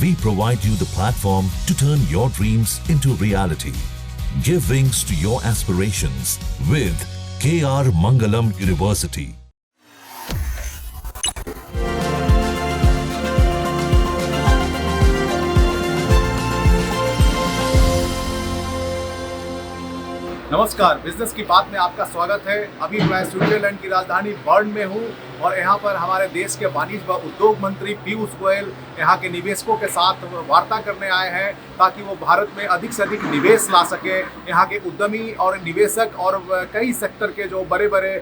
we provide you the platform to turn your dreams into reality. Give wings to your aspirations with KR Mangalam University. नमस्कार, business की बात में आपका स्वागत है। अभी मैं स्विट्जरलैंड की राजधानी बर्न में हूँ और यहाँ पर हमारे देश के वाणिज्य व उद्योग मंत्री पीयूष गोयल यहाँ के निवेशकों के साथ वार्ता करने आए हैं ताकि वो भारत में अधिक से अधिक निवेश ला सके। यहाँ के उद्यमी और निवेशक और कई सेक्टर के जो बड़े बड़े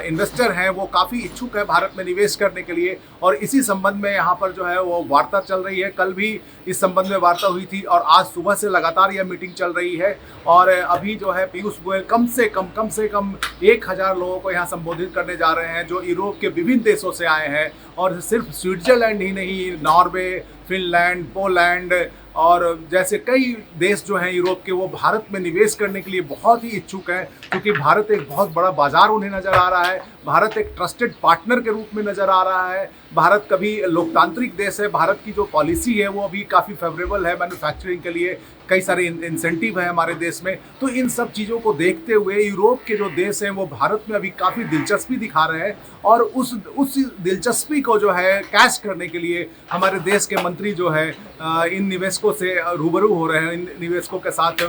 इन्वेस्टर हैं वो काफ़ी इच्छुक है भारत में निवेश करने के लिए और इसी संबंध में यहाँ पर जो है वो वार्ता चल रही है। कल भी इस संबंध में वार्ता हुई थी और आज सुबह से लगातार यह मीटिंग चल रही है और अभी जो है पीयूष गोयल कम से कम 1000 लोगों को यहाँ संबोधित करने जा रहे हैं जो यूरोप के विभिन्न देशों से आए हैं और सिर्फ स्विट्जरलैंड ही नहीं, नॉर्वे, फिनलैंड, पोलैंड और जैसे कई देश जो हैं यूरोप के वो भारत में निवेश करने के लिए बहुत ही इच्छुक हैं क्योंकि भारत एक बहुत बड़ा बाजार उन्हें नज़र आ रहा है। भारत एक ट्रस्टेड पार्टनर के रूप में नज़र आ रहा है। भारत कभी लोकतांत्रिक देश है, भारत की जो पॉलिसी है वो अभी काफ़ी फेवरेबल है मैन्युफैक्चरिंग के लिए, कई सारे इंसेंटिव है हमारे देश में। तो इन सब चीज़ों को देखते हुए यूरोप के जो देश हैं वो भारत में अभी काफ़ी दिलचस्पी दिखा रहे हैं और उस दिलचस्पी को जो है कैश करने के लिए हमारे देश के मंत्री जो है इन निवेशकों से रूबरू हो रहे हैं, इन निवेशकों के साथ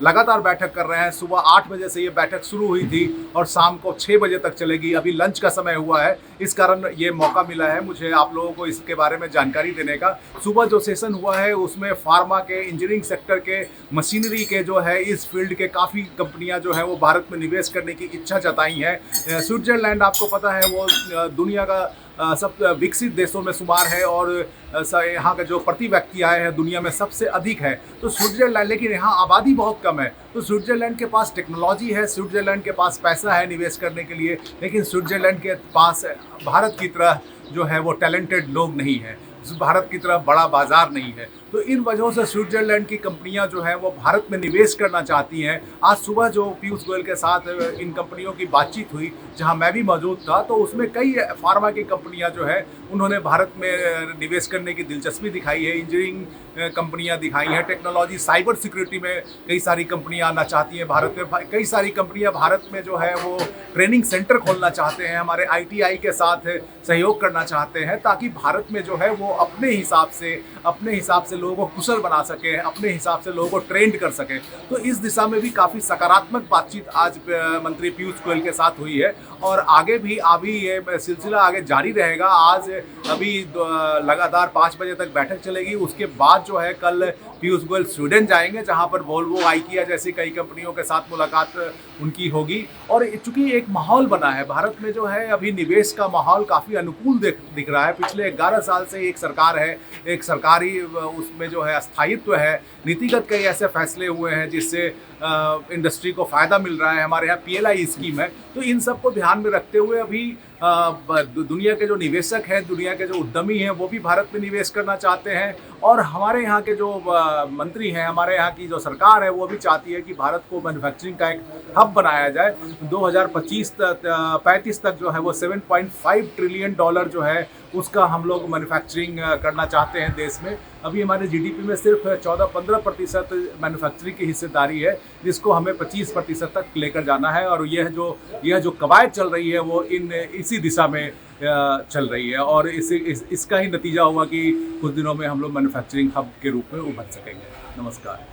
लगातार बैठक कर रहे हैं। सुबह 8 बजे से ये बैठक शुरू हुई थी और शाम को 6 बजे तक चलेगी। अभी लंच का समय हुआ है, इस कारण ये मौका मिला है मुझे आप लोगों को इसके बारे में जानकारी देने का। सुबह जो सेशन हुआ है उसमें फार्मा के, इंजीनियरिंग सेक्टर के, मशीनरी के जो है इस फील्ड के काफ़ी कंपनियां जो है वो भारत में निवेश करने की इच्छा जताई है। स्विट्जरलैंड आपको पता है वो दुनिया का सब विकसित देशों में शुमार है और यहाँ का जो प्रति व्यक्ति आय है दुनिया में सबसे अधिक है। तो स्विट्जरलैंड, लेकिन यहाँ आबादी बहुत कम है। तो स्विट्जरलैंड के पास टेक्नोलॉजी है, स्विट्जरलैंड के पास पैसा है निवेश करने के लिए, लेकिन स्विट्जरलैंड के पास भारत की तरह जो है वो टैलेंटेड लोग नहीं है, भारत की तरह बड़ा बाजार नहीं है। तो इन वजहों से स्विट्जरलैंड की कंपनियां जो हैं वो भारत में निवेश करना चाहती हैं। आज सुबह जो पीयूष गोयल के साथ इन कंपनियों की बातचीत हुई जहां मैं भी मौजूद था तो उसमें कई फार्मा की कंपनियां जो है उन्होंने भारत में निवेश करने की दिलचस्पी दिखाई है। इंजीनियरिंग कंपनियां दिखाई हैं, टेक्नोलॉजी, साइबर सिक्योरिटी में कई सारी कंपनियां आना चाहती हैं भारत में। कई सारी कंपनियां भारत में जो है वो ट्रेनिंग सेंटर खोलना चाहते हैं, हमारे ITI के साथ सहयोग करना चाहते हैं ताकि भारत में जो है वो अपने हिसाब से लोगों को कुशल बना सके, अपने हिसाब से लोगों को ट्रेंड कर सके। तो इस दिशा में भी काफ़ी सकारात्मक बातचीत आज मंत्री पीयूष गोयल के साथ हुई है और आगे भी अभी ये सिलसिला आगे जारी रहेगा। आज अभी लगातार 5 बजे तक बैठक चलेगी। उसके बाद जो है कल पीयूष गोयल स्वीडन जाएंगे जहां पर वोल्वो, IKEA जैसी कई कंपनियों के साथ मुलाकात उनकी होगी। और चूंकि एक माहौल बना है भारत में जो है अभी निवेश का माहौल काफ़ी अनुकूल दिख रहा है। पिछले 11 साल से एक सरकार है, एक सरकारी उसमें जो है स्थायित्व है, नीतिगत कई ऐसे फैसले हुए हैं जिससे इंडस्ट्री को फ़ायदा मिल रहा है। हमारे यहाँ PLI स्कीम है। तो इन सब को ध्यान में रखते हुए अभी दुनिया के जो निवेशक हैं, दुनिया के जो उद्यमी हैं वो भी भारत में निवेश करना चाहते हैं और हमारे यहाँ के जो मंत्री हैं, हमारे यहाँ की जो सरकार है वो भी चाहती है कि भारत को मैन्युफैक्चरिंग का एक हब बनाया जाए। 2035 तक जो है वो $7.5 ट्रिलियन जो है उसका हम लोग मैन्युफैक्चरिंग करना चाहते हैं देश में। अभी हमारे GDP में सिर्फ 14-15% मैन्युफैक्चरिंग की हिस्सेदारी है जिसको हमें 25% तक लेकर जाना है और यह जो कवायद चल रही है वो इसी दिशा में चल रही है और इसका ही नतीजा होगा कि कुछ दिनों में हम लोग मैन्युफैक्चरिंग हब के रूप में उभर सकेंगे। नमस्कार।